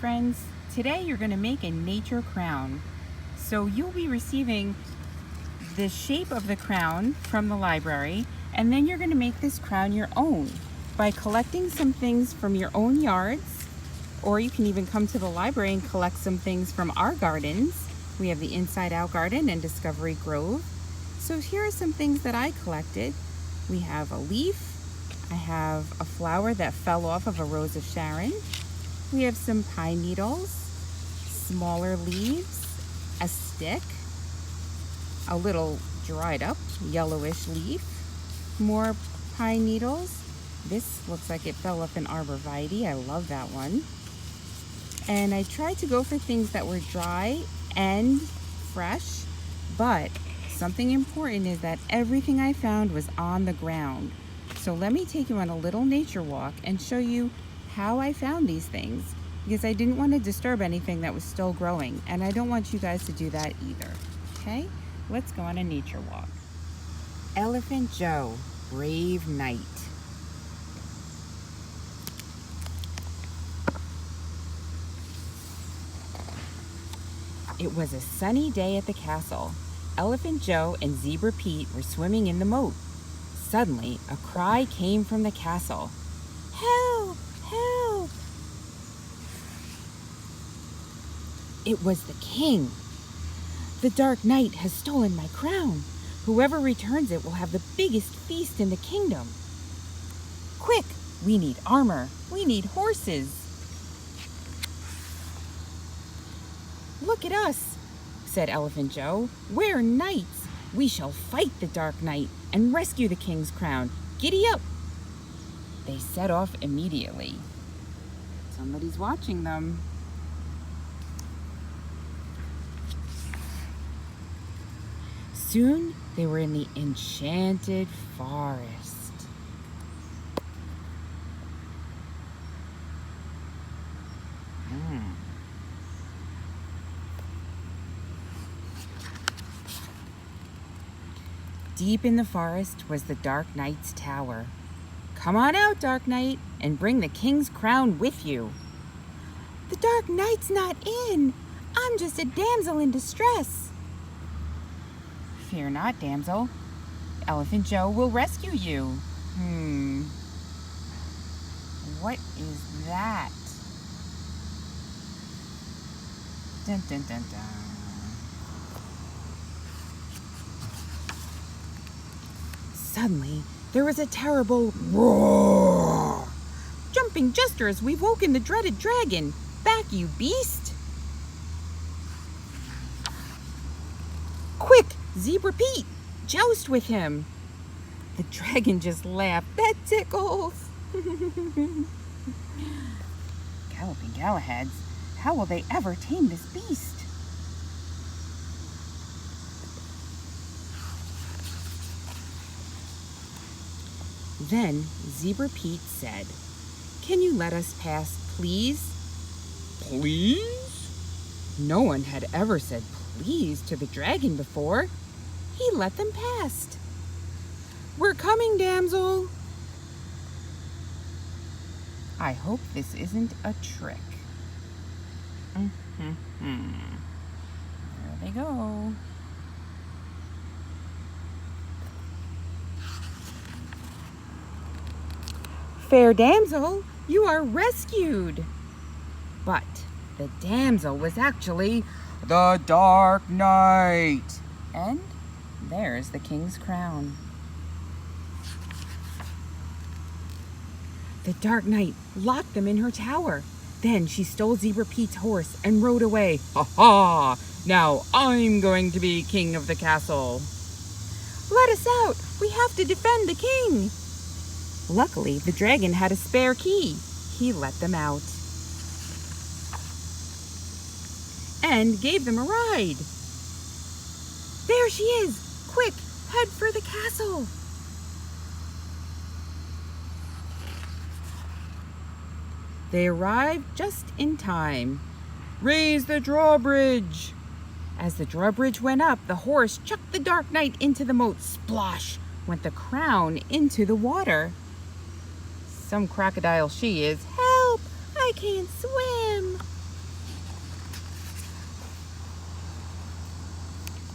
friends. Today you're going to make a nature crown. So you'll be receiving the shape of the crown from the library, and then you're going to make this crown your own by collecting some things from your own yards, or you can even come to the library and collect some things from our gardens. We have the Inside Out Garden and Discovery Grove. So here are some things that I collected. We have a leaf. I have a flower that fell off of a Rose of Sharon. We have some pine needles, smaller leaves, a stick, a little dried up yellowish leaf, more pine needles. This looks like it fell off an arborvitae. I love that one. And I tried to go for things that were dry and fresh, but something important is that everything I found was on the ground. So let me take you on a little nature walk and show you how I found these things, because I didn't want to disturb anything that was still growing, and I don't want you guys to do that either. Okay, let's go on a nature walk. Elephant Joe, brave knight. It was a sunny day at the castle. Elephant Joe and Zebra Pete were swimming in the moat. Suddenly, a cry came from the castle. Help! Help! It was the king. The Dark Knight has stolen my crown. Whoever returns it will have the biggest feast in the kingdom. Quick! We need armor. We need horses. Look at us, said Elephant Joe. We're knights. We shall fight the Dark Knight and rescue the king's crown. Giddy up! They set off immediately. Somebody's watching them. Soon they were in the enchanted forest. Deep in the forest was the Dark Knight's tower. Come on out, Dark Knight, and bring the king's crown with you. The Dark Knight's not in. I'm just a damsel in distress. Fear not, damsel. Elephant Joe will rescue you. What is that? Dun dun dun dun. Suddenly, there was a terrible roar. Jumping jesters, we've woken the dreaded dragon. Back, you beast! Quick, Zebra Pete, joust with him. The dragon just laughed. That tickles. Galloping Galahads, how will they ever tame this beast? Then Zebra Pete said, Can you let us pass, please? Please? No one had ever said please to the dragon before. He let them pass. We're coming, damsel. I hope this isn't a trick. There they go. Fair damsel, you are rescued. But the damsel was actually the Dark Knight. And there's the king's crown. The Dark Knight locked them in her tower. Then she stole Zebra Pete's horse and rode away. Ha ha! Now I'm going to be king of the castle. Let us out! We have to defend the king! Luckily, the dragon had a spare key. He let them out and gave them a ride. There she is! Quick, head for the castle! They arrived just in time. Raise the drawbridge! As the drawbridge went up, the horse chucked the Dark Knight into the moat. Splosh went the crown into the water. Some crocodile she is. Help! I can't swim!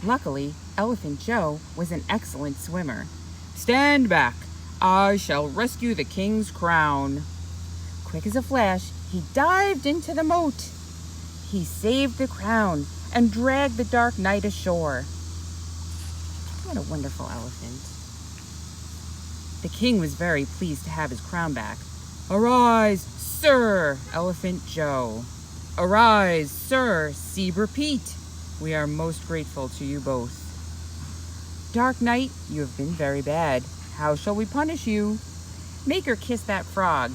Luckily, Elephant Joe was an excellent swimmer. "Stand back! I shall rescue the king's crown." Quick as a flash, he dived into the moat. He saved the crown and dragged the Dark Knight ashore. What a wonderful elephant. The king was very pleased to have his crown back. "Arise, Sir Elephant Joe. Arise, Sir Zebra Pete. We are most grateful to you both. Dark Knight, you have been very bad. How shall we punish you?" "Make her kiss that frog."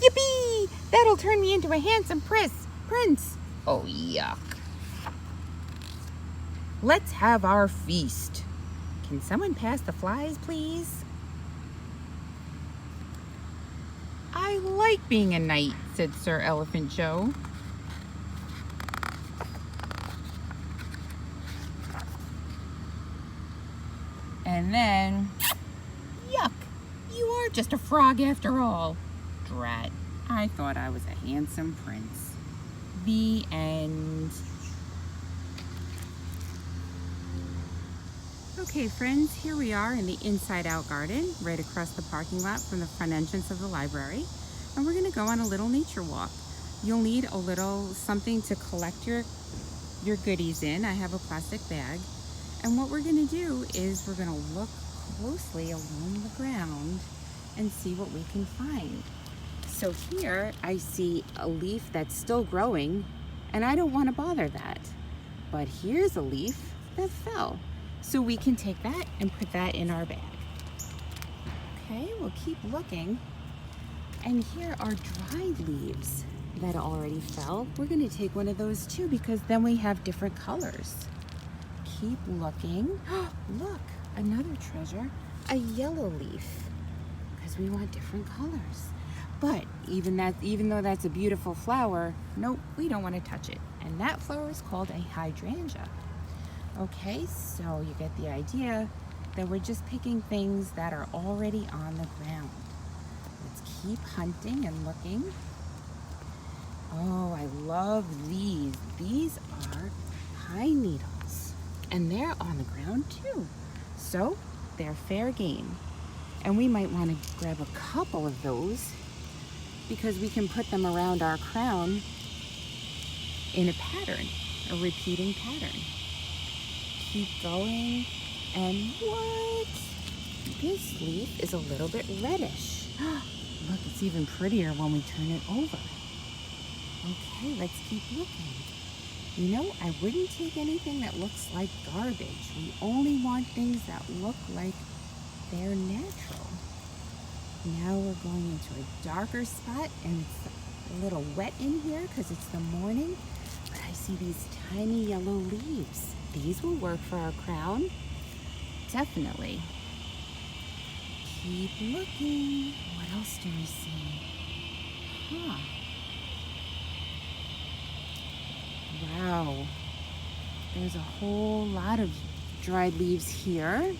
"Yippee! That'll turn me into a handsome prince." "Oh, yuck." "Let's have our feast. Can someone pass the flies, please?" "I like being a knight," said Sir Elephant Joe. And then, yuck, you are just a frog after all. Drat, I thought I was a handsome prince. The end. Okay, friends, here we are in the Inside Out Garden, right across the parking lot from the front entrance of the library. And we're gonna go on a little nature walk. You'll need a little something to collect your goodies in. I have a plastic bag. And what we're gonna do is we're gonna look closely along the ground and see what we can find. So here I see a leaf that's still growing, and I don't want to bother that. But here's a leaf that fell. So we can take that and put that in our bag. Okay, we'll keep looking. And here are dried leaves that already fell. We're gonna take one of those too, because then we have different colors. Keep looking. Look, another treasure, a yellow leaf, because we want different colors. But even though that's a beautiful flower, nope, we don't want to touch it. And that flower is called a hydrangea. Okay, so you get the idea that we're just picking things that are already on the ground. Let's keep hunting and looking. Oh, I love these. These are pine needles, and they're on the ground too. So they're fair game. And we might want to grab a couple of those because we can put them around our crown in a pattern, a repeating pattern. Keep going, and what? This leaf is a little bit reddish. Look, it's even prettier when we turn it over. Okay, let's keep looking. You know, I wouldn't take anything that looks like garbage. We only want things that look like they're natural. Now we're going into a darker spot, and it's a little wet in here because it's the morning, but I see these tiny yellow leaves. These will work for our crown. Definitely. Keep looking. What else do we see? Huh. Wow. There's a whole lot of dried leaves here.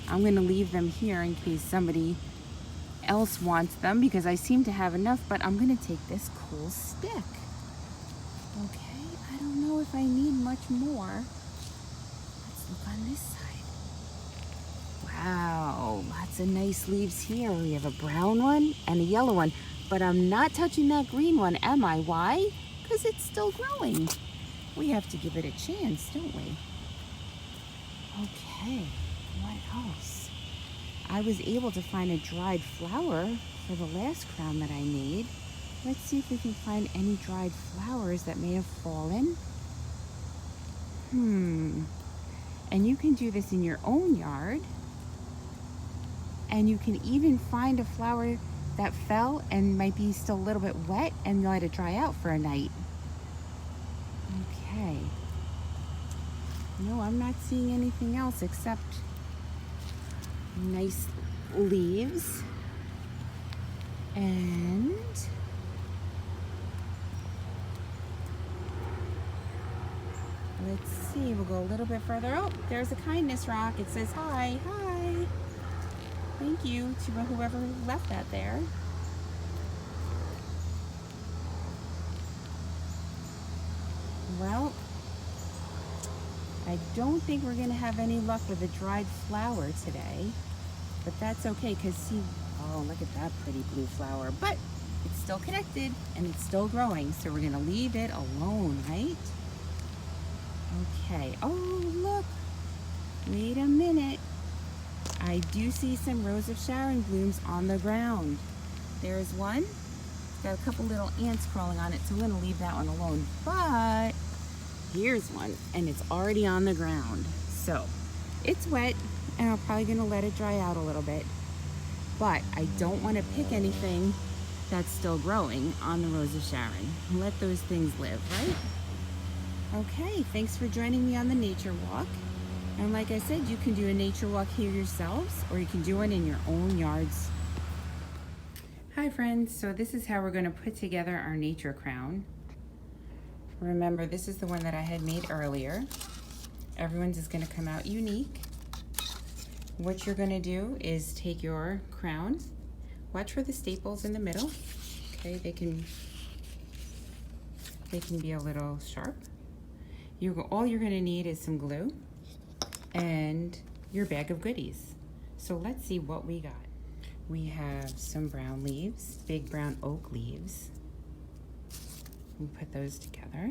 I'm going to leave them here in case somebody else wants them because I seem to have enough, but I'm going to take this cool stick. Okay, I don't know if I need much more. Let's look on this side. Wow, lots of nice leaves here. We have a brown one and a yellow one, but I'm not touching that green one, am I? Why? Because it's still growing. We have to give it a chance, don't we? Okay, what else? I was able to find a dried flower for the last crown that I made. Let's see if we can find any dried flowers that may have fallen. And you can do this in your own yard. And you can even find a flower that fell and might be still a little bit wet and let it dry out for a night. Okay. No, I'm not seeing anything else except nice leaves. And let's see, we'll go a little bit further. Oh, there's a kindness rock. It says hi. Hi. Thank you to whoever left that there. Well, I don't think we're gonna have any luck with a dried flower today, but that's okay, because see, oh, look at that pretty blue flower. But it's still connected and it's still growing, so we're gonna leave it alone, right? Okay, oh look, wait a minute. I do see some Rose of Sharon blooms on the ground. There's one. It's got a couple little ants crawling on it, so I'm gonna leave that one alone. But here's one, and it's already on the ground. So it's wet, and I'm probably gonna let it dry out a little bit. But I don't wanna pick anything that's still growing on the Rose of Sharon. Let those things live, right? Okay, thanks for joining me on the nature walk. And like I said, you can do a nature walk here yourselves, or you can do one in your own yards. Hi friends, so this is how we're going to put together our nature crown. Remember, this is the one that I had made earlier. Everyone's is going to come out unique. What you're going to do is take your crown, watch for the staples in the middle. Okay, they can be a little sharp. All you're going to need is some glue and your bag of goodies. So let's see what we got. We have some brown leaves, big brown oak leaves. We put those together.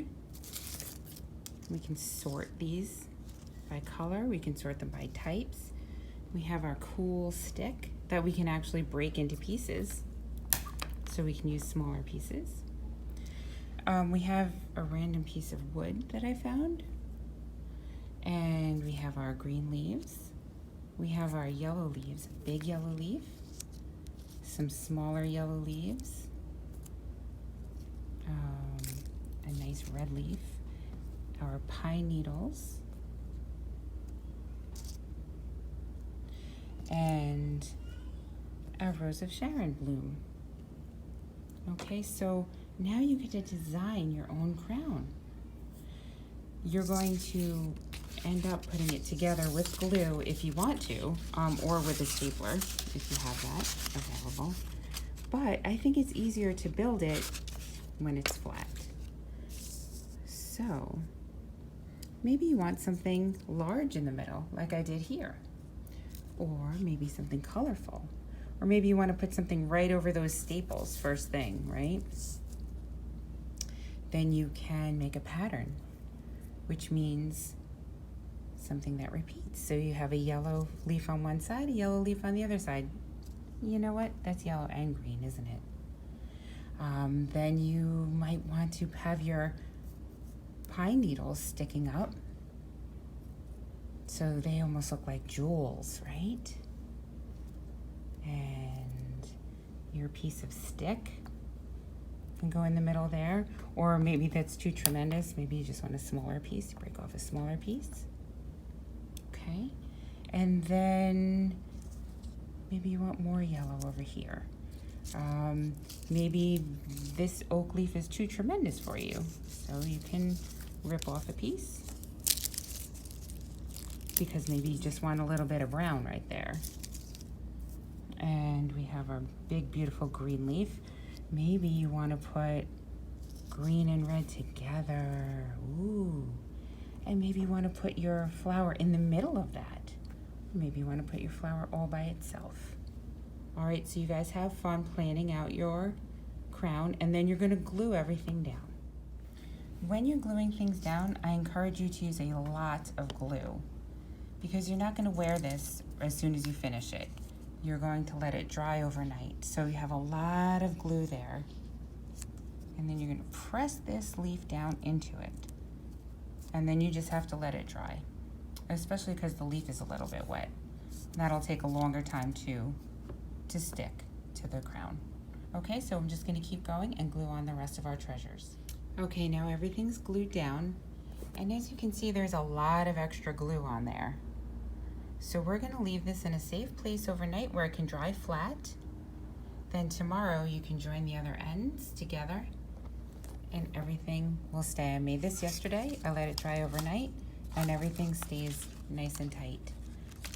We can sort these by color. We can sort them by types. We have our cool stick that we can actually break into pieces, so we can use smaller pieces. We have a random piece of wood that I found. And we have our green leaves. We have our yellow leaves, a big yellow leaf, some smaller yellow leaves, a nice red leaf, our pine needles, and a Rose of Sharon bloom. Okay, so now you get to design your own crown. You're going to end up putting it together with glue if you want to, or with a stapler if you have that available. But I think it's easier to build it when it's flat. So maybe you want something large in the middle, like I did here. Or maybe something colorful. Or maybe you want to put something right over those staples first thing, right? Then you can make a pattern, which means something that repeats. So you have a yellow leaf on one side, a yellow leaf on the other side. You know what? That's yellow and green, isn't it? Then you might want to have your pine needles sticking up, so they almost look like jewels, right? And your piece of stick can go in the middle there. Or maybe that's too tremendous. Maybe you just want a smaller piece. You break off a smaller piece. Okay. And then maybe you want more yellow over here. Maybe this oak leaf is too tremendous for you, so you can rip off a piece, because maybe you just want a little bit of brown right there. And we have our big beautiful green leaf. Maybe you want to put green and red together. Ooh. And maybe you want to put your flower in the middle of that. Maybe you want to put your flower all by itself. All right, so you guys have fun planning out your crown, and then you're going to glue everything down. When you're gluing things down, I encourage you to use a lot of glue, because you're not going to wear this as soon as you finish it. You're going to let it dry overnight. So you have a lot of glue there. And then you're going to press this leaf down into it. And then you just have to let it dry, especially because the leaf is a little bit wet. That'll take a longer time to stick to the crown. Okay, so I'm just going to keep going and glue on the rest of our treasures. Okay, now everything's glued down. And as you can see, there's a lot of extra glue on there. So we're going to leave this in a safe place overnight where it can dry flat. Then tomorrow you can join the other ends together and everything will stay. I made this yesterday. I let it dry overnight and everything stays nice and tight.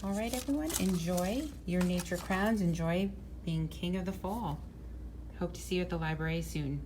All right, everyone, enjoy your nature crowns. Enjoy being king of the fall. Hope to see you at the library soon.